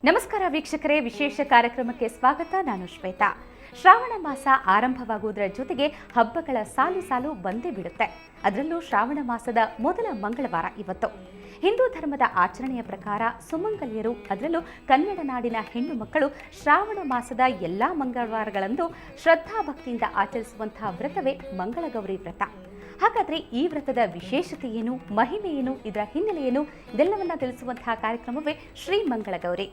ನಮಸ್ಕಾರ ವೀಕ್ಷಕರೇ, ವಿಶೇಷ ಕಾರ್ಯಕ್ರಮಕ್ಕೆ ಸ್ವಾಗತ. ನಾನು ಶ್ವೇತಾ. ಶ್ರಾವಣ ಮಾಸ ಆರಂಭವಾಗುವುದರ ಜೊತೆಗೆ ಹಬ್ಬಗಳ ಸಾಲು ಸಾಲು ಬಂದೇ ಬಿಡುತ್ತೆ. ಅದರಲ್ಲೂ ಶ್ರಾವಣ ಮಾಸದ ಮೊದಲ ಮಂಗಳವಾರ ಇವತ್ತು. ಹಿಂದೂ ಧರ್ಮದ ಆಚರಣೆಯ ಪ್ರಕಾರ ಸುಮಂಗಲಿಯರು, ಅದರಲ್ಲೂ ಕನ್ನಡ ನಾಡಿನ ಹೆಣ್ಣು ಮಕ್ಕಳು ಶ್ರಾವಣ ಮಾಸದ ಎಲ್ಲಾ ಮಂಗಳವಾರಗಳಂದು ಶ್ರದ್ಧಾಭಕ್ತಿಯಿಂದ ಆಚರಿಸುವಂತಹ ವ್ರತವೇ ಮಂಗಳಗೌರಿ ವ್ರತ. ಹಾಗಾದ್ರೆ ಈ ವ್ರತದ ವಿಶೇಷತೆ ಏನು, ಮಹಿಮೆ ಏನು, ಇದರ ಹಿನ್ನೆಲೆ ಏನು, ಇದೆಲ್ಲವನ್ನ ತಿಳಿಸುವಂತಹ ಕಾರ್ಯಕ್ರಮವೇ ಶ್ರೀ ಮಂಗಳಗೌರಿ.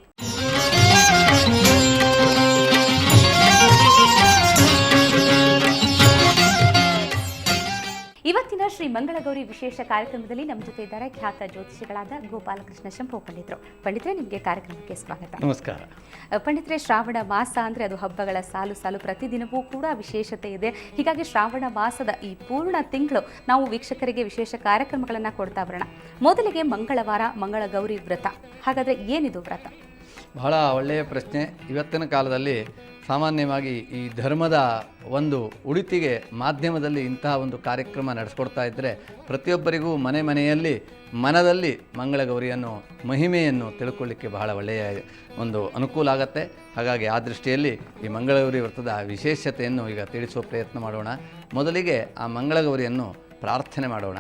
ಇವತ್ತಿನ ಶ್ರೀ ಮಂಗಳಗೌರಿ ವಿಶೇಷ ಕಾರ್ಯಕ್ರಮದಲ್ಲಿ ನಮ್ಮ ಜೊತೆ ಇದ್ದಾರೆ ಖ್ಯಾತ ಜ್ಯೋತಿಷಿಗಳಾದ ಗೋಪಾಲಕೃಷ್ಣ ಶಂಭು ಪಂಡಿತರು. ಪಂಡಿತರೆ, ನಿಮಗೆ ಕಾರ್ಯಕ್ರಮಕ್ಕೆ ಸ್ವಾಗತ. ನಮಸ್ಕಾರ. ಪಂಡಿತರೆ, ಶ್ರಾವಣ ಮಾಸ ಅಂದರೆ ಅದು ಹಬ್ಬಗಳ ಸಾಲು ಸಾಲು, ಪ್ರತಿದಿನವೂ ಕೂಡ ವಿಶೇಷತೆ ಇದೆ. ಹೀಗಾಗಿ ಶ್ರಾವಣ ಮಾಸದ ಈ ಪೂರ್ಣ ತಿಂಗಳು ನಾವು ವೀಕ್ಷಕರಿಗೆ ವಿಶೇಷ ಕಾರ್ಯಕ್ರಮಗಳನ್ನು ಕೊಡ್ತಾ ಬರೋಣ. ಮೊದಲಿಗೆ ಮಂಗಳವಾರ, ಮಂಗಳಗೌರಿ ವ್ರತ. ಹಾಗಾದರೆ ಏನಿದು ವ್ರತ? ಬಹಳ ಒಳ್ಳೆಯ ಪ್ರಶ್ನೆ. ಇವತ್ತಿನ ಕಾಲದಲ್ಲಿ ಸಾಮಾನ್ಯವಾಗಿ ಈ ಧರ್ಮದ ಒಂದು ಉಳಿತಿಗೆ ಮಾಧ್ಯಮದಲ್ಲಿ ಇಂತಹ ಒಂದು ಕಾರ್ಯಕ್ರಮ ನಡೆಸ್ಕೊಡ್ತಾ ಇದ್ದರೆ ಪ್ರತಿಯೊಬ್ಬರಿಗೂ ಮನೆ ಮನೆಯಲ್ಲಿ ಮನದಲ್ಲಿ ಮಂಗಳಗೌರಿಯನ್ನು, ಮಹಿಮೆಯನ್ನು ತಿಳ್ಕೊಳ್ಳಿಕ್ಕೆ ಬಹಳ ಒಳ್ಳೆಯ ಒಂದು ಅನುಕೂಲ ಆಗತ್ತೆ. ಹಾಗಾಗಿ ಆ ದೃಷ್ಟಿಯಲ್ಲಿ ಈ ಮಂಗಳಗೌರಿ ವ್ರತದ ವಿಶೇಷತೆಯನ್ನು ಈಗ ತಿಳಿಸುವ ಪ್ರಯತ್ನ ಮಾಡೋಣ. ಮೊದಲಿಗೆ ಆ ಮಂಗಳಗೌರಿಯನ್ನು ಪ್ರಾರ್ಥನೆ ಮಾಡೋಣ.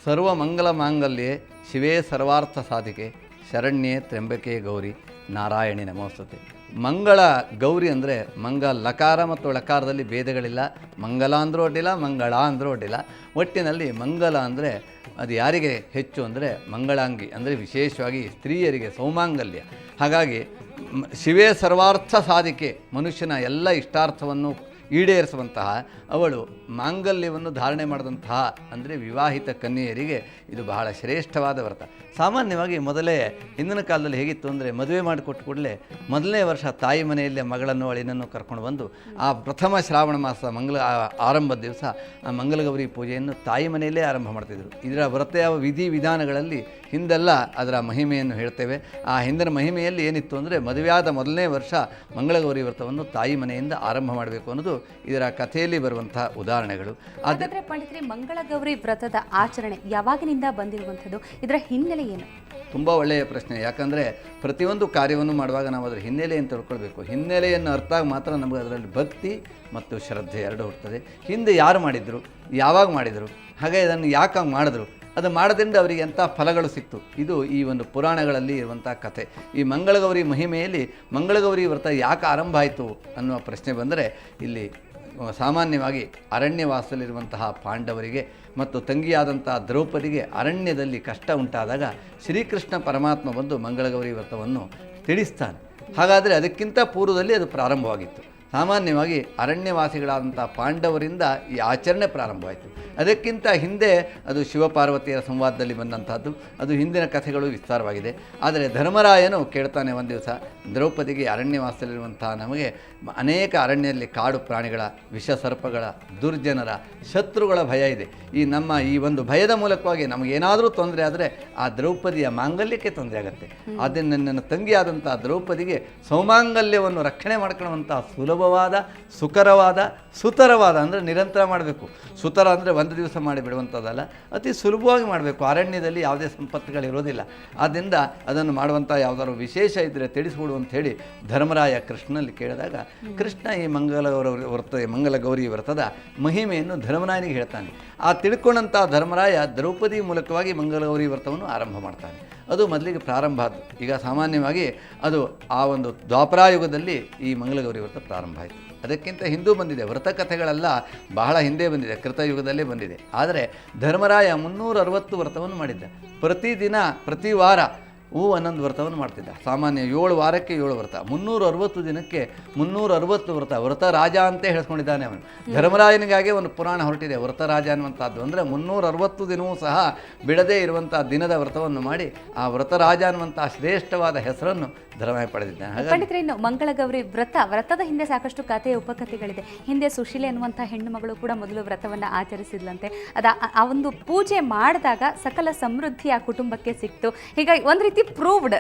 ಸರ್ವ ಮಂಗಲ ಮಾಂಗಲ್ಯೆ ಶಿವೇ ಸರ್ವಾರ್ಥ ಸಾಧಿಕೆ ಶರಣ್ಯೆ ತ್ರ್ಯಂಬಕೆ ಗೌರಿ ನಾರಾಯಣಿ ನಮೋಸ್ತುತೆ. ಮಂಗಳ ಗೌರಿ ಅಂದರೆ ಲಕಾರ ಮತ್ತು ಲಕಾರದಲ್ಲಿ ಭೇದಗಳಿಲ್ಲ. ಮಂಗಲ ಅಂದರೂ ಅಡ್ಡಿಲ್ಲ, ಮಂಗಳ ಅಂದರೂ ಅಡ್ಡಿಲ್ಲ. ಒಟ್ಟಿನಲ್ಲಿ ಮಂಗಲ ಅಂದರೆ ಅದು ಯಾರಿಗೆ ಹೆಚ್ಚು ಅಂದರೆ ಮಂಗಳಾಂಗಿ, ಅಂದರೆ ವಿಶೇಷವಾಗಿ ಸ್ತ್ರೀಯರಿಗೆ ಸೌಮಾಂಗಲ್ಯ. ಹಾಗಾಗಿ ಶಿವೇ ಸರ್ವಾರ್ಥ ಸಾಧಿಕೆ, ಮನುಷ್ಯನ ಎಲ್ಲ ಇಷ್ಟಾರ್ಥವನ್ನು ಈಡೇರಿಸುವಂತಹ ಅವಳು ಮಾಂಗಲ್ಯವನ್ನು ಧಾರಣೆ ಮಾಡಿದಂತಹ ಅಂದರೆ ವಿವಾಹಿತ ಕನ್ಯೆಯರಿಗೆ ಇದು ಬಹಳ ಶ್ರೇಷ್ಠವಾದ ವ್ರತ. ಸಾಮಾನ್ಯವಾಗಿ ಮೊದಲೇ ಹಿಂದಿನ ಕಾಲದಲ್ಲಿ ಹೇಗಿತ್ತು ಅಂದರೆ ಮದುವೆ ಮಾಡಿಕೊಟ್ಟು ಕೂಡಲೇ ಮೊದಲನೇ ವರ್ಷ ತಾಯಿ ಮನೆಯಲ್ಲೇ ಮಗಳನ್ನು ಅಳಿನನ್ನು ಕರ್ಕೊಂಡು ಬಂದು ಆ ಪ್ರಥಮ ಶ್ರಾವಣ ಮಾಸ ಆರಂಭದ ದಿವಸ ಆ ಮಂಗಳಗೌರಿ ಪೂಜೆಯನ್ನು ತಾಯಿ ಮನೆಯಲ್ಲೇ ಆರಂಭ ಮಾಡ್ತಿದ್ರು. ಇದರ ವ್ರತ ವಿಧಿ ವಿಧಾನಗಳಲ್ಲಿ ಹಿಂದೆಲ್ಲ ಅದರ ಮಹಿಮೆಯನ್ನು ಹೇಳ್ತೇವೆ. ಆ ಹಿಂದಿನ ಮಹಿಮೆಯಲ್ಲಿ ಏನಿತ್ತು ಅಂದರೆ ಮದುವೆಯಾದ ಮೊದಲನೇ ವರ್ಷ ಮಂಗಳಗೌರಿ ವ್ರತವನ್ನು ತಾಯಿ ಮನೆಯಿಂದ ಆರಂಭ ಮಾಡಬೇಕು ಅನ್ನೋದು ಇದರ ಕಥೆಯಲ್ಲಿ ಬರುವಂತಹ ಉದಾಹರಣೆಗಳು. ಹಾಗಾದರೆ ಪಂಡಿತರೆ, ಮಂಗಳಗೌರಿ ವ್ರತದ ಆಚರಣೆ ಯಾವಾಗಿನಿಂದ ಬಂದಿರುವಂಥದ್ದು, ಇದರ ಹಿನ್ನೆಲೆ ಏನು? ತುಂಬ ಒಳ್ಳೆಯ ಪ್ರಶ್ನೆ. ಯಾಕಂದರೆ ಪ್ರತಿಯೊಂದು ಕಾರ್ಯವನ್ನು ಮಾಡುವಾಗ ನಾವು ಅದರ ಹಿನ್ನೆಲೆಯನ್ನು ತಿಳ್ಕೊಳ್ಬೇಕು. ಹಿನ್ನೆಲೆಯನ್ನು ಅರ್ಥ ಆಗಿ ಮಾತ್ರ ನಮಗೆ ಅದರಲ್ಲಿ ಭಕ್ತಿ ಮತ್ತು ಶ್ರದ್ಧೆ ಎರಡು ಹುಡ್ತದೆ. ಹಿಂದೆ ಯಾರು ಮಾಡಿದರು, ಯಾವಾಗ ಮಾಡಿದರು, ಹಾಗೆ ಅದನ್ನು ಯಾಕಾಗಿ ಮಾಡಿದ್ರು, ಅದು ಮಾಡೋದ್ರಿಂದ ಅವರಿಗೆ ಎಂಥ ಫಲಗಳು ಸಿಕ್ತು, ಇದು ಈ ಒಂದು ಪುರಾಣಗಳಲ್ಲಿ ಇರುವಂಥ ಕಥೆ. ಈ ಮಂಗಳಗೌರಿ ಮಹಿಮೆಯಲ್ಲಿ ಮಂಗಳಗೌರಿ ವ್ರತ ಯಾಕೆ ಆರಂಭ ಆಯಿತು ಅನ್ನುವ ಪ್ರಶ್ನೆ ಬಂದರೆ, ಇಲ್ಲಿ ಸಾಮಾನ್ಯವಾಗಿ ಅರಣ್ಯವಾಸದಲ್ಲಿರುವಂತಹ ಪಾಂಡವರಿಗೆ ಮತ್ತು ತಂಗಿಯಾದಂಥ ದ್ರೌಪದಿಗೆ ಅರಣ್ಯದಲ್ಲಿ ಕಷ್ಟ ಉಂಟಾದಾಗ ಶ್ರೀಕೃಷ್ಣ ಪರಮಾತ್ಮ ಬಂದು ಮಂಗಳಗೌರಿ ವ್ರತವನ್ನು ತಿಳಿಸ್ತಾನೆ. ಹಾಗಾದರೆ ಅದಕ್ಕಿಂತ ಪೂರ್ವದಲ್ಲಿ ಅದು ಪ್ರಾರಂಭವಾಗಿತ್ತು. ಸಾಮಾನ್ಯವಾಗಿ ಅರಣ್ಯವಾಸಿಗಳಾದಂಥ ಪಾಂಡವರಿಂದ ಈ ಆಚರಣೆ ಪ್ರಾರಂಭವಾಯಿತು. ಅದಕ್ಕಿಂತ ಹಿಂದೆ ಅದು ಶಿವಪಾರ್ವತಿಯರ ಸಂವಾದದಲ್ಲಿ ಬಂದಂಥದ್ದು. ಅದು ಹಿಂದಿನ ಕಥೆಗಳು ವಿಸ್ತಾರವಾಗಿದೆ. ಆದರೆ ಧರ್ಮರಾಯನು ಕೇಳ್ತಾನೆ ಒಂದು ದಿವಸ, ದ್ರೌಪದಿಗೆ ಅರಣ್ಯವಾಸದಲ್ಲಿರುವಂಥ ನಮಗೆ ಅನೇಕ ಅರಣ್ಯದಲ್ಲಿ ಕಾಡು ಪ್ರಾಣಿಗಳ, ವಿಷಸರ್ಪಗಳ, ದುರ್ಜನರ, ಶತ್ರುಗಳ ಭಯ ಇದೆ. ಈ ಒಂದು ಭಯದ ಮೂಲಕವಾಗಿ ನಮಗೇನಾದರೂ ತೊಂದರೆ ಆದರೆ ಆ ದ್ರೌಪದಿಯ ಮಾಂಗಲ್ಯಕ್ಕೆ ತೊಂದರೆ ಆಗುತ್ತೆ. ಅದನ್ನು ನನ್ನ ತಂಗಿಯಾದಂಥ ದ್ರೌಪದಿಗೆ ಸೌಮಾಂಗಲ್ಯವನ್ನು ರಕ್ಷಣೆ ಮಾಡ್ಕೊಳ್ಳುವಂಥ ಸುಲಭವಾದ, ಸುಕರವಾದ, ಸುತರವಾದ, ಅಂದರೆ ನಿರಂತರ ಮಾಡಬೇಕು. ಸುತರ ಅಂದರೆ ಒಂದು ದಿವಸ ಮಾಡಿ ಬಿಡುವಂಥದ್ದಲ್ಲ, ಅತಿ ಸುಲಭವಾಗಿ ಮಾಡಬೇಕು. ಅರಣ್ಯದಲ್ಲಿ ಯಾವುದೇ ಸಂಪತ್ತುಗಳಿರೋದಿಲ್ಲ. ಆದ್ದರಿಂದ ಅದನ್ನು ಮಾಡುವಂಥ ಯಾವುದಾದ್ರು ವಿಶೇಷ ಇದ್ದರೆ ತಿಳಿಸ್ಬಿಡು ಅಂತ ಹೇಳಿ ಧರ್ಮರಾಯ ಕೃಷ್ಣನಲ್ಲಿ ಕೇಳಿದಾಗ ಕೃಷ್ಣ ಈ ಮಂಗಳಗೌರಿ ವ್ರತದ ಮಹಿಮೆಯನ್ನು ಧರ್ಮರಾಯನಿಗೆ ಹೇಳ್ತಾನೆ. ಆ ತಿಳ್ಕೊಂಡಂಥ ಧರ್ಮರಾಯ ದ್ರೌಪದಿ ಮೂಲಕವಾಗಿ ಮಂಗಳಗೌರಿ ವ್ರತವನ್ನು ಆರಂಭ ಮಾಡ್ತಾನೆ. ಅದು ಮೊದಲಿಗೆ ಪ್ರಾರಂಭ ಆಯಿತು. ಈಗ ಸಾಮಾನ್ಯವಾಗಿ ಅದು ಆ ಒಂದು ದ್ವಾಪರಾಯುಗದಲ್ಲಿ ಈ ಮಂಗಳಗೌರಿ ವ್ರತ ಪ್ರಾರಂಭ ಆಯಿತು. ಅದಕ್ಕಿಂತ ಹಿಂದೂ ಬಂದಿದೆ. ವ್ರತಕಥೆಗಳೆಲ್ಲ ಬಹಳ ಹಿಂದೆ ಬಂದಿದೆ, ಕೃತಯುಗದಲ್ಲೇ ಬಂದಿದೆ. ಆದರೆ ಧರ್ಮರಾಯ 360 ವ್ರತವನ್ನು ಮಾಡಿದ್ದ. ಪ್ರತಿದಿನ, ಪ್ರತಿ ವಾರ ಒಂದೊಂದು ವ್ರತವನ್ನು ಮಾಡ್ತಿದ್ದ. ಸಾಮಾನ್ಯ 7 ವಾರಕ್ಕೆ 7 ವ್ರತ, 360 ದಿನಕ್ಕೆ 360 ವ್ರತ. ವ್ರತ ರಾಜ ಅಂತ ಹೇಳಿಸ್ಕೊಂಡಿದ್ದಾನೆ ಅವನು. ಧರ್ಮರಾಯನಿಗಾಗೆ ಒಂದು ಪುರಾಣ ಹೊರಟಿದೆ, ವ್ರತ ರಾಜ ಅನ್ನುವಂಥದ್ದು. ಅಂದರೆ 360 ದಿನವೂ ಸಹ ಬಿಡದೇ ಇರುವಂಥ ದಿನದ ವ್ರತವನ್ನು ಮಾಡಿ ಆ ವ್ರತರಾಜ ಅನ್ನುವಂಥ ಶ್ರೇಷ್ಠವಾದ ಹೆಸರನ್ನು ಧರ್ಮರಾಯ ಪಡೆದಿದ್ದಾನೆ. ಪಂಡಿತರೆ, ಇನ್ನು ಮಂಗಳಗೌರಿ ವ್ರತದ ಹಿಂದೆ ಸಾಕಷ್ಟು ಕಥೆ ಉಪಕಥೆಗಳಿದೆ. ಹಿಂದೆ ಸುಶೀಲೆ ಅನ್ನುವಂಥ ಹೆಣ್ಣು ಮಗಳು ಕೂಡ ಮೊದಲು ವ್ರತವನ್ನು ಆಚರಿಸಿದ್ಲಂತೆ. ಆ ಒಂದು ಪೂಜೆ ಮಾಡಿದಾಗ ಸಕಲ ಸಮೃದ್ಧಿ ಆ ಕುಟುಂಬಕ್ಕೆ ಸಿಕ್ತು. ಹೀಗಾಗಿ ಒಂದು ರೀತಿ ರೀತಿ ಪ್ರೂವ್ಡ್.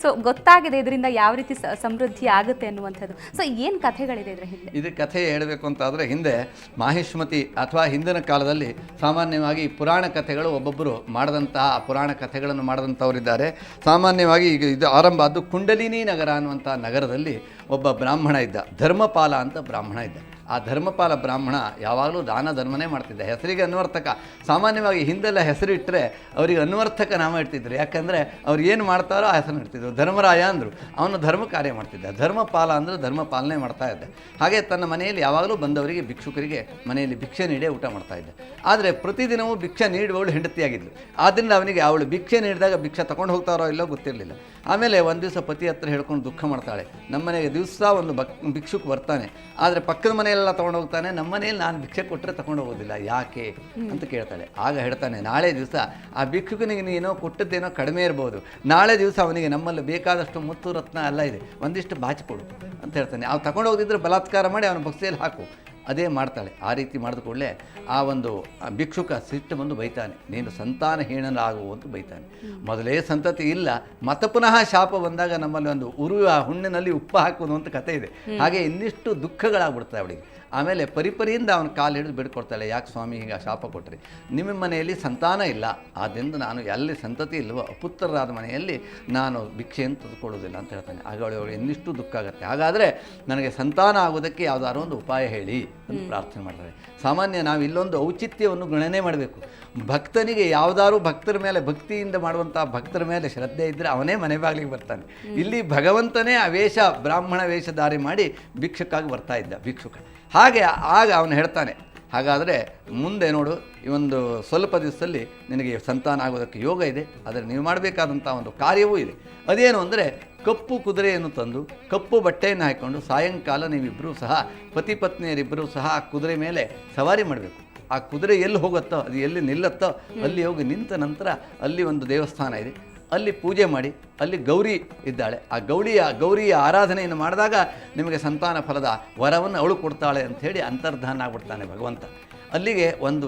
ಸೊ ಗೊತ್ತಾಗಿದೆ ಇದರಿಂದ ಯಾವ ರೀತಿ ಸಮೃದ್ಧಿ ಆಗುತ್ತೆ ಅನ್ನುವಂಥದ್ದು. ಸೊ ಏನು ಕಥೆಗಳಿದೆ ಇದರ ಹಿಂದೆ? ಇದು ಕಥೆ ಹೇಳಬೇಕು ಅಂತ ಆದರೆ ಹಿಂದೆ ಮಾಹಿಷ್ಮತಿ ಅಥವಾ ಹಿಂದಿನ ಕಾಲದಲ್ಲಿ ಸಾಮಾನ್ಯವಾಗಿ ಪುರಾಣ ಕಥೆಗಳು ಒಬ್ಬೊಬ್ಬರು ಮಾಡಿದಂತಹ ಪುರಾಣ ಕಥೆಗಳನ್ನು ಮಾಡಿದಂಥವರಿದ್ದಾರೆ. ಸಾಮಾನ್ಯವಾಗಿ ಈಗ ಇದು ಆರಂಭ ಆದ್ದು ಕುಂಡಲಿನಿ ನಗರ ಅನ್ನುವಂಥ ನಗರದಲ್ಲಿ ಒಬ್ಬ ಬ್ರಾಹ್ಮಣ ಇದ್ದ, ಧರ್ಮಪಾಲ ಅಂತ ಬ್ರಾಹ್ಮಣ ಇದ್ದ. ಆ ಧರ್ಮಪಾಲ ಬ್ರಾಹ್ಮಣ ಯಾವಾಗಲೂ ದಾನ ಧರ್ಮನೇ ಮಾಡ್ತಿದ್ದ. ಹೆಸರಿಗೆ ಅನ್ವರ್ಥಕ. ಸಾಮಾನ್ಯವಾಗಿ ಹಿಂದೆಲ್ಲ ಹೆಸರು ಇಟ್ಟರೆ ಅವರಿಗೆ ಅನ್ವರ್ಥಕ ನಾಮ ಇಡ್ತಿದ್ರು. ಯಾಕಂದರೆ ಅವ್ರು ಏನು ಮಾಡ್ತಾರೋ ಆ ಹೆಸರು ಇಡ್ತಿದ್ರು. ಧರ್ಮರಾಯ ಅಂದರು, ಅವನು ಧರ್ಮ ಕಾರ್ಯ ಮಾಡ್ತಿದ್ದ. ಧರ್ಮಪಾಲ ಅಂದರೆ ಧರ್ಮ ಪಾಲನೆ ಮಾಡ್ತಾ ಇದ್ದ. ಹಾಗೆ ತನ್ನ ಮನೆಯಲ್ಲಿ ಯಾವಾಗಲೂ ಬಂದವರಿಗೆ ಭಿಕ್ಷುಕರಿಗೆ ಮನೆಯಲ್ಲಿ ಭಿಕ್ಷೆ ನೀಡೇ ಊಟ ಮಾಡ್ತಾ ಇದ್ದ. ಆದರೆ ಪ್ರತಿದಿನವೂ ಭಿಕ್ಷೆ ನೀಡುವವಳು ಹೆಂಡತಿಯಾಗಿದ್ಲು. ಆದ್ದರಿಂದ ಅವನಿಗೆ ಅವಳು ಭಿಕ್ಷೆ ನೀಡಿದಾಗ ಭಿಕ್ಷೆ ತೊಗೊಂಡು ಹೋಗ್ತಾರೋ ಇಲ್ಲೋ ಗೊತ್ತಿರಲಿಲ್ಲ. ಆಮೇಲೆ ಒಂದು ದಿವಸ ಪತಿ ಹತ್ರ ಹೇಳ್ಕೊಂಡು ದುಃಖ ಮಾಡ್ತಾಳೆ. ನಮ್ಮ ಮನೆಗೆ ದಿವಸ ಒಂದು ಭಿಕ್ಷುಕ್ ಬರ್ತಾನೆ, ಆದರೆ ಪಕ್ಕದ ಮನೆಯೆಲ್ಲ ತೊಗೊಂಡು ಹೋಗ್ತಾನೆ, ನಮ್ಮ ಮನೆಯಲ್ಲಿ ನಾನು ಭಿಕ್ಷೆ ಕೊಟ್ಟರೆ ತೊಗೊಂಡು ಹೋಗೋದಿಲ್ಲ, ಯಾಕೆ ಅಂತ ಕೇಳ್ತಾಳೆ. ಆಗ ಹೇಳ್ತಾನೆ, ನಾಳೆ ದಿವಸ ಆ ಭಿಕ್ಷುಕನಿಗೆ ನೀನೋ ಕೊಟ್ಟದ್ದೇನೋ ಕಡಿಮೆ ಇರ್ಬೋದು, ನಾಳೆ ದಿವಸ ಅವನಿಗೆ ನಮ್ಮಲ್ಲಿ ಬೇಕಾದಷ್ಟು ಮುತ್ತು ರತ್ನ ಎಲ್ಲ ಇದೆ, ಒಂದಿಷ್ಟು ಬಾಚಿಕೊಡು ಅಂತ ಹೇಳ್ತಾನೆ. ಅವ್ನು ತಗೊಂಡು ಹೋಗಿದ್ರೆ ಬಲಾತ್ಕಾರ ಮಾಡಿ ಅವನ ಬಕ್ಸೆಯಲ್ಲಿ ಹಾಕು. ಅದೇ ಮಾಡ್ತಾಳೆ. ಆ ರೀತಿ ಮಾಡಿದ ಕೂಡಲೇ ಆ ಒಂದು ಭಿಕ್ಷುಕ ಸಿಟ್ಟು ಬಂದು ಬೈತಾನೆ, ನೀನು ಸಂತಾನಹೀನನಾಗು ಅಂತ ಬೈತಾನೆ. ಮೊದಲೇ ಸಂತತಿ ಇಲ್ಲ, ಮತ್ತೆ ಪುನಃ ಶಾಪ ಬಂದಾಗ ನಮ್ಮಲ್ಲಿ ಒಂದು ಉರುವ ಹುಣ್ಣಿನಲ್ಲಿ ಉಪ್ಪು ಹಾಕುವುದು ಅಂತ ಕಥೆ ಇದೆ. ಹಾಗೆ ಇನ್ನಿಷ್ಟು ದುಃಖಗಳಾಗ್ಬಿಡ್ತಾವೆ ಅವಳಿಗೆ. ಆಮೇಲೆ ಪರಿಪರಿಯಿಂದ ಅವನ ಕಾಲು ಹಿಡಿದು ಬಿಡ್ಕೊಡ್ತಾಳೆ, ಯಾಕೆ ಸ್ವಾಮಿ ಹೀಗೆ ಶಾಪ ಕೊಟ್ಟರೆ, ನಿಮ್ಮ ಮನೆಯಲ್ಲಿ ಸಂತಾನ ಇಲ್ಲ, ಆದ್ದರಿಂದ ನಾನು ಎಲ್ಲಿ ಸಂತತಿ ಇಲ್ವೋ ಅಪುತ್ರರಾದ ಮನೆಯಲ್ಲಿ ನಾನು ಭಿಕ್ಷೆಯನ್ನು ತೆಗೆದುಕೊಳ್ಳೋದಿಲ್ಲ ಅಂತ ಹೇಳ್ತಾನೆ. ಆಗ ಅವಳಿಗೆ ಇನ್ನಿಷ್ಟು ದುಃಖ ಆಗುತ್ತೆ. ಹಾಗಾದರೆ ನನಗೆ ಸಂತಾನ ಆಗೋದಕ್ಕೆ ಯಾವುದಾದ್ರು ಒಂದು ಉಪಾಯ ಹೇಳಿ ಅಂತ ಪ್ರಾರ್ಥನೆ ಮಾಡ್ತಾರೆ. ಸಾಮಾನ್ಯ ನಾವು ಇಲ್ಲೊಂದು ಔಚಿತ್ಯವನ್ನು ಗಣನೆ ಮಾಡಬೇಕು. ಭಕ್ತನಿಗೆ ಯಾವುದಾದ್ರು ಭಕ್ತರ ಮೇಲೆ ಭಕ್ತಿಯಿಂದ ಮಾಡುವಂಥ ಭಕ್ತರ ಮೇಲೆ ಶ್ರದ್ಧೆ ಇದ್ದರೆ ಅವನೇ ಮನೆ ಬಾಗಿಲಿಗೆ ಬರ್ತಾನೆ. ಇಲ್ಲಿ ಭಗವಂತನೇ ಆ ವೇಷ ಬ್ರಾಹ್ಮಣ ವೇಷಧಾರಿ ಮಾಡಿ ಭಿಕ್ಷುಕಾಗಿ ಬರ್ತಾ ಇದ್ದ ಭಿಕ್ಷುಕ. ಹಾಗೆ ಆಗ ಅವನು ಹೇಳ್ತಾನೆ, ಹಾಗಾದರೆ ಮುಂದೆ ನೋಡು, ಈ ಒಂದು ಸ್ವಲ್ಪ ದಿವಸದಲ್ಲಿ ನಿನಗೆ ಸಂತಾನ ಆಗೋದಕ್ಕೆ ಯೋಗ ಇದೆ, ಆದರೆ ನೀವು ಮಾಡಬೇಕಾದಂಥ ಒಂದು ಕಾರ್ಯವೂ ಇದೆ. ಅದೇನು ಅಂದರೆ ಕಪ್ಪು ಕುದುರೆಯನ್ನು ತಂದು ಕಪ್ಪು ಬಟ್ಟೆಯನ್ನು ಹಾಕ್ಕೊಂಡು ಸಾಯಂಕಾಲ ನೀವಿಬ್ಬರೂ ಸಹ ಪತಿ ಪತ್ನಿಯರಿಬ್ಬರೂ ಸಹ ಆ ಕುದುರೆ ಮೇಲೆ ಸವಾರಿ ಮಾಡಬೇಕು. ಆ ಕುದುರೆ ಎಲ್ಲಿ ಹೋಗುತ್ತೋ, ಅದು ಎಲ್ಲಿ ನಿಲ್ಲುತ್ತೋ ಅಲ್ಲಿ ಹೋಗಿ ನಿಂತ ನಂತರ ಅಲ್ಲಿ ಒಂದು ದೇವಸ್ಥಾನ ಇದೆ, ಅಲ್ಲಿ ಪೂಜೆ ಮಾಡಿ, ಅಲ್ಲಿ ಗೌರಿ ಇದ್ದಾಳೆ, ಆ ಗೌರಿಯ ಆರಾಧನೆಯನ್ನು ಮಾಡಿದಾಗ ನಿಮಗೆ ಸಂತಾನ ಫಲದ ವರವನ್ನು ಅವಳು ಕೊಡ್ತಾಳೆ ಅಂಥೇಳಿ ಅಂತರ್ಧಾನ ಆಗ್ಬಿಡ್ತಾನೆ ಭಗವಂತ. ಅಲ್ಲಿಗೆ ಒಂದು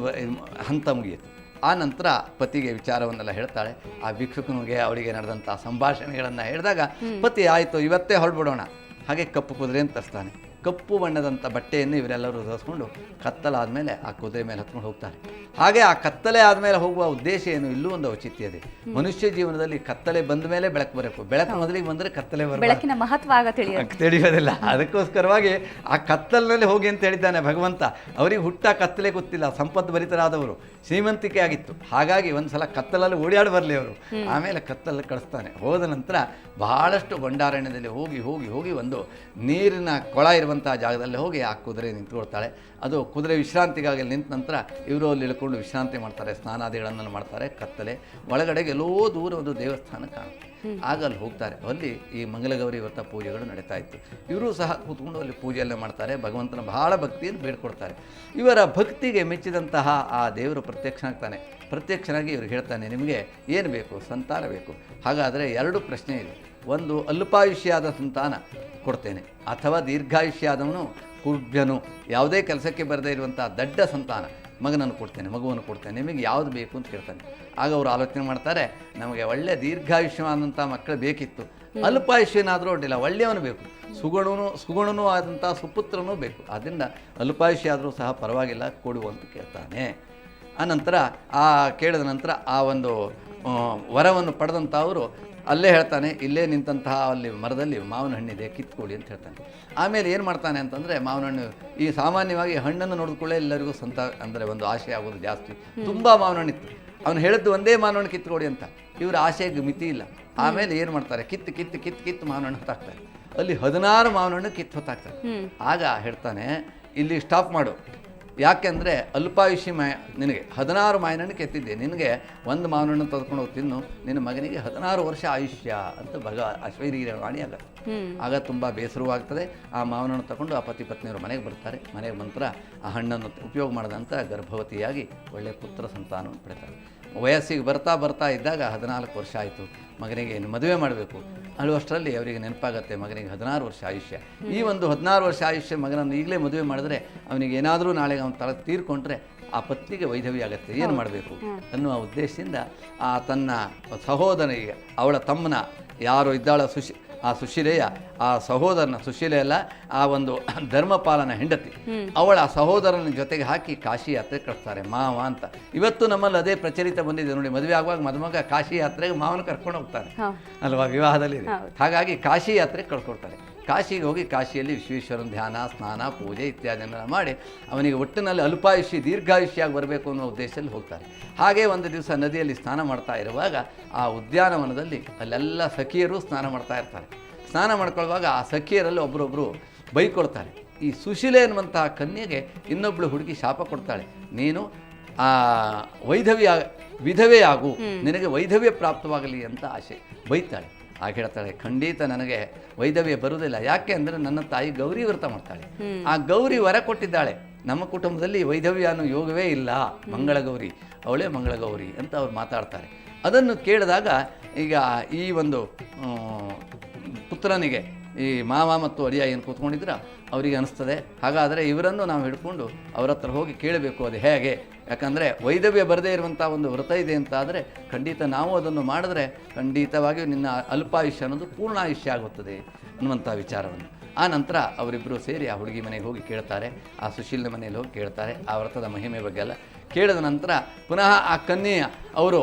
ಹಂತ ಮುಗಿಯಿತು. ಆ ನಂತರ ಪತಿಗೆ ವಿಚಾರವನ್ನೆಲ್ಲ ಹೇಳ್ತಾಳೆ. ಆ ಭಿಕ್ಷುಕನಿಗೆ ಅವಳಿಗೆ ನಡೆದಂಥ ಸಂಭಾಷಣೆಗಳನ್ನು ಹೇಳಿದಾಗ ಪತಿ ಆಯಿತು ಇವತ್ತೇ ಹೊರಡ್ಬಿಡೋಣ, ಹಾಗೆ ಕಪ್ಪು ಕುದುರೆ ಅಂತ ತರಿಸ್ತಾನೆ. ಕಪ್ಪು ಬಣ್ಣದಂಥ ಬಟ್ಟೆಯನ್ನು ಇವರೆಲ್ಲರೂ ಧರಿಸ್ಕೊಂಡು ಕತ್ತಲಾದಮೇಲೆ ಆ ಕುದುರೆ ಮೇಲೆ ಹತ್ಕೊಂಡು ಹೋಗ್ತಾರೆ. ಹಾಗೆ ಆ ಕತ್ತಲೆ ಆದಮೇಲೆ ಹೋಗುವ ಉದ್ದೇಶ ಏನು, ಇಲ್ಲೂ ಒಂದು ಔಚಿತ್ಯ ಇದೆ. ಮನುಷ್ಯ ಜೀವನದಲ್ಲಿ ಕತ್ತಲೆ ಬಂದ ಮೇಲೆ ಬೆಳಕು ಬರಬೇಕು, ಬೆಳಕು ಮೊದಲಿಗೆ ಬಂದರೆ ಕತ್ತಲೆ ಬೆಳಕಿನ ಮಹತ್ವ ತಿಳಿಯೋದಿಲ್ಲ. ಅದಕ್ಕೋಸ್ಕರವಾಗಿ ಆ ಕತ್ತಲಿನಲ್ಲಿ ಹೋಗಿ ಅಂತ ಹೇಳಿದ್ದಾನೆ ಭಗವಂತ. ಅವರಿಗೆ ಹುಟ್ಟ ಕತ್ತಲೆ ಗೊತ್ತಿಲ್ಲ, ಸಂಪತ್ತು ಭರಿತರಾದವರು, ಶ್ರೀಮಂತಿಕೆ ಆಗಿತ್ತು. ಹಾಗಾಗಿ ಒಂದು ಸಲ ಕತ್ತಲಲ್ಲಿ ಓಡಾಡಿ ಬರಲಿ ಅವರು, ಆಮೇಲೆ ಕತ್ತಲಲ್ಲಿ ಕಳಿಸ್ತಾನೆ. ಹೋದ ನಂತರ ಬಹಳಷ್ಟು ಗೊಂಡಾರಣ್ಯದಲ್ಲಿ ಹೋಗಿ ಹೋಗಿ ಹೋಗಿ ಒಂದು ನೀರಿನ ಕೊಳ ಇರುವಂಥ ಜಾಗದಲ್ಲಿ ಹೋಗಿ ಆ ಕುದುರೆ ನಿಂತ್ಕೊಳ್ತಾಳೆ. ಅದು ಕುದುರೆ ವಿಶ್ರಾಂತಿಗಾಗಿ ನಿಂತ ನಂತರ ಇವರು ಅಲ್ಲಿ ಇಳ್ಕೊಂಡು ವಿಶ್ರಾಂತಿ ಮಾಡ್ತಾರೆ, ಸ್ನಾನಾದಿಗಳನ್ನು ಮಾಡ್ತಾರೆ. ಕತ್ತಲೆ ಒಳಗಡೆಗೆ ಎಲ್ಲೋ ದೂರ ಒಂದು ದೇವಸ್ಥಾನ ಕಾಣುತ್ತೆ. ಆಗ ಅಲ್ಲಿ ಹೋಗ್ತಾರೆ. ಅಲ್ಲಿ ಈ ಮಂಗಲಗೌರಿ ವ್ರತ ಪೂಜೆಗಳು ನಡೀತಾ ಇತ್ತು. ಇವರು ಸಹ ಕೂತ್ಕೊಂಡು ಅಲ್ಲಿ ಪೂಜೆಯೆಲ್ಲ ಮಾಡ್ತಾರೆ, ಭಗವಂತನ ಬಹಳ ಭಕ್ತಿಯನ್ನು ಬೇಡ್ಕೊಡ್ತಾರೆ. ಇವರ ಭಕ್ತಿಗೆ ಮೆಚ್ಚಿದಂತಹ ಆ ದೇವರು ಪ್ರತ್ಯಕ್ಷನಾಗ್ತಾನೆ. ಪ್ರತ್ಯಕ್ಷನಾಗಿ ಇವ್ರಿಗೆ ಹೇಳ್ತಾನೆ, ನಿಮಗೆ ಏನು ಬೇಕು, ಸಂತಾನ ಬೇಕು. ಹಾಗಾದರೆ ಎರಡು ಪ್ರಶ್ನೆ ಇದೆ. ಒಂದು, ಅಲ್ಪಾಯುಷ್ಯಾದ ಸಂತಾನ ಕೊಡ್ತೇನೆ, ಅಥವಾ ದೀರ್ಘಾಯುಷ್ಯಾದವನು ಕುರ್ಭ್ಯನು ಯಾವುದೇ ಕೆಲಸಕ್ಕೆ ಬರದೇ ಇರುವಂಥ ದಡ್ಡ ಸಂತಾನ ಮಗನನ್ನು ಕೊಡ್ತೇನೆ, ಮಗುವನ್ನು ಕೊಡ್ತೇನೆ, ನಿಮಗೆ ಯಾವುದು ಬೇಕು ಅಂತ ಕೇಳ್ತಾನೆ. ಆಗ ಅವರು ಆಲೋಚನೆ ಮಾಡ್ತಾರೆ, ನಮಗೆ ಒಳ್ಳೆ ದೀರ್ಘಾಯುಷ್ಯವಾದಂಥ ಮಕ್ಕಳು ಬೇಕಿತ್ತು, ಅಲ್ಪಾಯುಷ್ಯನಾದರೂ ಅಡ್ಡಿಲ್ಲ, ಒಳ್ಳೆಯವನು ಬೇಕು, ಸುಗುಣನೂ ಆದಂಥ ಸುಪುತ್ರನೂ ಬೇಕು, ಆದ್ದರಿಂದ ಅಲ್ಪಾಯುಷ್ಯ ಆದರೂ ಸಹ ಪರವಾಗಿಲ್ಲ, ಕೊಡು ಅಂತ ಕೇಳ್ತಾನೆ. ಆನಂತರ ಕೇಳಿದ ನಂತರ ಆ ಒಂದು ವರವನ್ನು ಪಡೆದಂಥ ಅವರು ಅಲ್ಲೇ ಹೇಳ್ತಾನೆ, ಇಲ್ಲೇ ನಿಂತಹ ಅಲ್ಲಿ ಮರದಲ್ಲಿ ಮಾವಿನ ಹಣ್ಣಿದೆ, ಕಿತ್ಕೊಡಿ ಅಂತ ಹೇಳ್ತಾನೆ. ಆಮೇಲೆ ಏನು ಮಾಡ್ತಾನೆ ಅಂತಂದರೆ, ಮಾವಿನ ಹಣ್ಣು ಈ ಸಾಮಾನ್ಯವಾಗಿ ಹಣ್ಣನ್ನು ನೋಡಿಕೊಳ್ಳೆ ಎಲ್ಲರಿಗೂ ಅಂದರೆ ಒಂದು ಆಸೆ ಆಗೋದು ಜಾಸ್ತಿ. ತುಂಬ ಮಾವಿನ ಹಣ್ಣಿತ್ತು, ಅವನು ಹೇಳಿದ್ದು ಒಂದೇ ಮಾವಿನ ಹಣ್ಣು ಕಿತ್ಕೊಡಿ ಅಂತ. ಇವ್ರ ಆಸೆಗೆ ಮಿತಿ ಇಲ್ಲ. ಆಮೇಲೆ ಏನು ಮಾಡ್ತಾರೆ, ಕಿತ್ತು ಮಾವಿನ ಹಣ್ಣು ಹೊತ್ತಾಕ್ತಾರೆ. ಅಲ್ಲಿ 16 ಮಾವಿನ ಹಣ್ಣು ಕಿತ್ತು ಹೊತ್ತಾಕ್ತಾರೆ. ಆಗ ಹೇಳ್ತಾನೆ, ಇಲ್ಲಿ ಸ್ಟಾಪ್ ಮಾಡು, ಯಾಕೆಂದರೆ ಅಲ್ಪಾಯುಷ್ಯ ನಿನಗೆ 16 ಮಾವಿನ ಹಣ್ಣು ಕೆತ್ತಿದ್ದೆ, ನಿನಗೆ ಒಂದು ಮಾವಿನ ಹಣ್ಣು ತೆಗೆದುಕೊಂಡು ಹೋಗಿ ತಿನ್ನು, ನಿನ್ನ ಮಗನಿಗೆ 16 ವರ್ಷ ಆಯುಷ್ಯ ಅಂತ ಅಶ್ವೈರ್ಯವಾಣಿ ಆಗುತ್ತೆ. ಆಗ ತುಂಬ ಬೇಸರವಾಗ್ತದೆ. ಆ ಮಾವಿನ ಹಣ್ಣು ತಗೊಂಡು ಆ ಪತಿ ಪತ್ನಿಯವರು ಮನೆಗೆ ಬರ್ತಾರೆ. ಮನೆಗೆ ನಂತರ ಆ ಹಣ್ಣನ್ನು ಉಪಯೋಗ ಮಾಡಿದ ನಂತರ ಗರ್ಭವತಿಯಾಗಿ ಒಳ್ಳೆಯ ಪುತ್ರ ಸಂತಾನವನ್ನು ಪಡಿತಾರೆ. ವಯಸ್ಸಿಗೆ ಬರ್ತಾ ಇದ್ದಾಗ 14 ವರ್ಷ ಆಯಿತು. ಮಗನಿಗೆ ಮದುವೆ ಮಾಡಬೇಕು ಅಷ್ಟರಲ್ಲಿ ಅವರಿಗೆ ನೆನಪಾಗತ್ತೆ, ಮಗನಿಗೆ 16 ವರ್ಷ ಆಯುಷ್ಯ. ಈ ಒಂದು 16 ವರ್ಷ ಆಯುಷ್ಯ ಮಗನನ್ನು ಈಗಲೇ ಮದುವೆ ಮಾಡಿದ್ರೆ ಅವನಿಗೆ ಏನಾದರೂ ನಾಳೆಗೆ ಅವನ ತೀರ್ಕೊಂಡ್ರೆ ಆ ಪತ್ನಿಗೆ ವೈಧವ್ಯ ಅಗತ್ಯ, ಏನು ಮಾಡಬೇಕು ಅನ್ನುವ ಉದ್ದೇಶದಿಂದ ಆ ತನ್ನ ಸಹೋದರನಿಗೆ, ಅವಳ ತಮ್ಮನ ಯಾರು ಇದ್ದಾಳ ಆ ಸುಶೀಲೆಯ ಆ ಸಹೋದರನ, ಸುಶೀಲೆಯಲ್ಲ ಆ ಒಂದು ಧರ್ಮಪಾಲನ ಹೆಂಡತಿ, ಅವಳ ಸಹೋದರನ ಜೊತೆಗೆ ಹಾಕಿ ಕಾಶಿ ಯಾತ್ರೆ ಕಳಿಸ್ತಾರೆ ಮಾವ ಅಂತ. ಇವತ್ತು ನಮ್ಮಲ್ಲಿ ಅದೇ ಪ್ರಚಲಿತ ಬಂದಿದೆ ನೋಡಿ, ಮದುವೆ ಆಗುವಾಗ ಮದುಮಗ ಕಾಶಿ ಯಾತ್ರೆಗೆ ಮಾವನ ಕರ್ಕೊಂಡು ಹೋಗ್ತಾನೆ ಅಲ್ವಾ, ವಿವಾಹದಲ್ಲಿ. ಹಾಗಾಗಿ ಕಾಶಿ ಯಾತ್ರೆ ಕಳ್ಕೊಳ್ತಾರೆ. ಕಾಶಿಗೆ ಹೋಗಿ ಕಾಶಿಯಲ್ಲಿ ವಿಶ್ವೇಶ್ವರನ ಧ್ಯಾನ, ಸ್ನಾನ, ಪೂಜೆ ಇತ್ಯಾದಿಯನ್ನೆಲ್ಲ ಮಾಡಿ ಅವನಿಗೆ ಒಟ್ಟಿನಲ್ಲಿ ಅಲ್ಪಾಯುಷ್ಯ ದೀರ್ಘಾಯುಷ್ಯಾಗಿ ಬರಬೇಕು ಅನ್ನೋ ಉದ್ದೇಶದಲ್ಲಿ ಹೋಗ್ತಾರೆ. ಹಾಗೆ ಒಂದು ದಿವಸ ನದಿಯಲ್ಲಿ ಸ್ನಾನ ಮಾಡ್ತಾ ಇರುವಾಗ ಆ ಉದ್ಯಾನವನದಲ್ಲಿ ಅಲ್ಲೆಲ್ಲ ಸಖಿಯರು ಸ್ನಾನ ಮಾಡ್ತಾ ಇರ್ತಾರೆ. ಸ್ನಾನ ಮಾಡ್ಕೊಳ್ಳುವಾಗ ಆ ಸಖಿಯರಲ್ಲಿ ಒಬ್ಬರೊಬ್ಬರು ಬೈಕೊಳ್ತಾರೆ. ಈ ಸುಶೀಲೆ ಎನ್ನುವಂತಹ ಕನ್ಯೆಗೆ ಇನ್ನೊಬ್ಬಳು ಹುಡುಗಿ ಶಾಪ ಕೊಡ್ತಾಳೆ, ನೀನು ಆ ವಿಧವೆಯಾಗು, ನಿನಗೆ ವೈಧವ್ಯ ಪ್ರಾಪ್ತವಾಗಲಿ ಅಂತ ಆಸೆ ಬೈತಾಳೆ. ಆಗ ಹೇಳ್ತಾಳೆ, ಖಂಡಿತ ನನಗೆ ವೈಧವ್ಯ ಬರುವುದಿಲ್ಲ, ಯಾಕೆ ಅಂದರೆ ನನ್ನ ತಾಯಿ ಗೌರಿ ವ್ರತ ಮಾಡ್ತಾಳೆ, ಆ ಗೌರಿ ವರ ಕೊಟ್ಟಿದ್ದಾಳೆ, ನಮ್ಮ ಕುಟುಂಬದಲ್ಲಿ ವೈಧವ್ಯ ಅನ್ನೋ ಯೋಗವೇ ಇಲ್ಲ, ಮಂಗಳಗೌರಿ ಅವಳೇ ಮಂಗಳಗೌರಿ ಅಂತ ಅವ್ರು ಮಾತಾಡ್ತಾರೆ. ಅದನ್ನು ಕೇಳಿದಾಗ ಈಗ ಈ ಒಂದು ಪುತ್ರನಿಗೆ ಈ ಮಾವ ಮತ್ತು ಅಳಿಯ ಏನು ಕೂತ್ಕೊಂಡಿದ್ರ ಅವರಿಗೆ ಅನಿಸ್ತದೆ, ಹಾಗಾದರೆ ಇವರನ್ನು ನಾವು ಹಿಡ್ಕೊಂಡು ಅವ್ರ ಹತ್ರ ಹೋಗಿ ಕೇಳಬೇಕು, ಅದು ಹೇಗೆ, ಯಾಕಂದರೆ ವೈಧವ್ಯ ಬರದೇ ಇರುವಂಥ ಒಂದು ವ್ರತ ಇದೆ ಅಂತ ಆದರೆ ಖಂಡಿತ ನಾವು ಅದನ್ನು ಮಾಡಿದ್ರೆ ಖಂಡಿತವಾಗಿಯೂ ನಿನ್ನ ಅಲ್ಪಾಯುಷ್ಯ ಅನ್ನೋದು ಪೂರ್ಣಾಯುಷ್ಯ ಆಗುತ್ತದೆ ಅನ್ನುವಂಥ ವಿಚಾರವನ್ನು. ಆ ನಂತರ ಅವರಿಬ್ಬರು ಸೇರಿ ಆ ಹುಡುಗಿ ಮನೆಗೆ ಹೋಗಿ ಕೇಳ್ತಾರೆ, ಆ ಸುಶೀಲನ ಮನೆಯಲ್ಲಿ ಹೋಗಿ ಕೇಳ್ತಾರೆ ಆ ವ್ರತದ ಮಹಿಮೆ ಬಗ್ಗೆ ಎಲ್ಲ. ಕೇಳಿದ ನಂತರ ಪುನಃ ಆ ಕನ್ಯೆಯ ಅವರು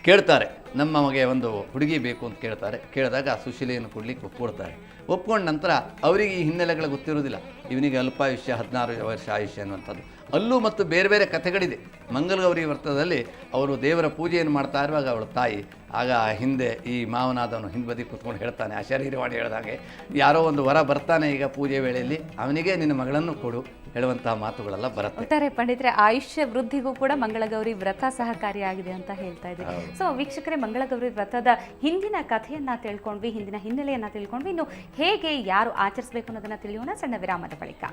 ಕೇಳ್ತಾರೆ, ನಮಗೆ ಒಂದು ಹುಡುಗಿ ಬೇಕು ಅಂತ ಕೇಳ್ತಾರೆ. ಕೇಳಿದಾಗ ಆ ಸುಶೀಲೆಯನ್ನು ಕೊಡಲಿಕ್ಕೆ ಒಪ್ಕೊಡ್ತಾರೆ. ಒಪ್ಕೊಂಡ ನಂತರ ಅವರಿಗೆ ಈ ಹಿನ್ನೆಲೆಗಳು ಗೊತ್ತಿರೋದಿಲ್ಲ, ಇವನಿಗೆ ಅಲ್ಪಾಯುಷ್ಯ 16 ವರ್ಷ ಆಯುಷ್ಯ ಅನ್ನುವಂಥದ್ದು. ಅಲ್ಲೂ ಮತ್ತು ಬೇರೆ ಬೇರೆ ಕಥೆಗಳಿದೆ. ಮಂಗಲಗೌರಿ ವ್ರತದಲ್ಲಿ ಅವರು ದೇವರ ಪೂಜೆಯನ್ನು ಮಾಡ್ತಾ ಇರುವಾಗ ಅವಳ ತಾಯಿ ಆಗ ಹಿಂದೆ ಈ ಮಾವನಾದವನು ಹಿಂದೆ ಬದಿ ಕೂತ್ಕೊಂಡು ಹೇಳ್ತಾನೆ, ಆ ಶರೀರವಾಣಿ ಹೇಳಿದಾಗೆ ಯಾರೋ ಒಂದು ವರ ಬರ್ತಾನೆ ಈಗ ಪೂಜೆ ವೇಳೆಯಲ್ಲಿ, ಅವನಿಗೆ ನಿನ್ನ ಮಗಳನ್ನು ಕೊಡು ಹೇಳುವಂತಹ ಮಾತುಗಳೆಲ್ಲ ಬರುತ್ತೆ. ಒಟ್ಟಾರೆ ಪಂಡಿತರೆ, ಆಯುಷ್ಯ ವೃದ್ಧಿಗೂ ಕೂಡ ಮಂಗಳಗೌರಿ ವ್ರತ ಸಹಕಾರಿಯಾಗಿದೆ ಅಂತ ಹೇಳ್ತಾ ಇದ್ದೀವಿ. ಸೊ ವೀಕ್ಷಕರೇ, ಮಂಗಳಗೌರಿ ವ್ರತದ ಹಿಂದಿನ ಕಥೆಯನ್ನ ತಿಳ್ಕೊಂಡ್ವಿ, ಹಿಂದಿನ ಹಿನ್ನೆಲೆಯನ್ನ ತಿಳ್ಕೊಂಡ್ವಿ. ಇನ್ನು ಹೇಗೆ ಯಾರು ಆಚರಿಸಬೇಕು ಅನ್ನೋದನ್ನ ತಿಳಿಯೋಣ ಸಣ್ಣ ವಿರಾಮದ ಬಳಿಕ.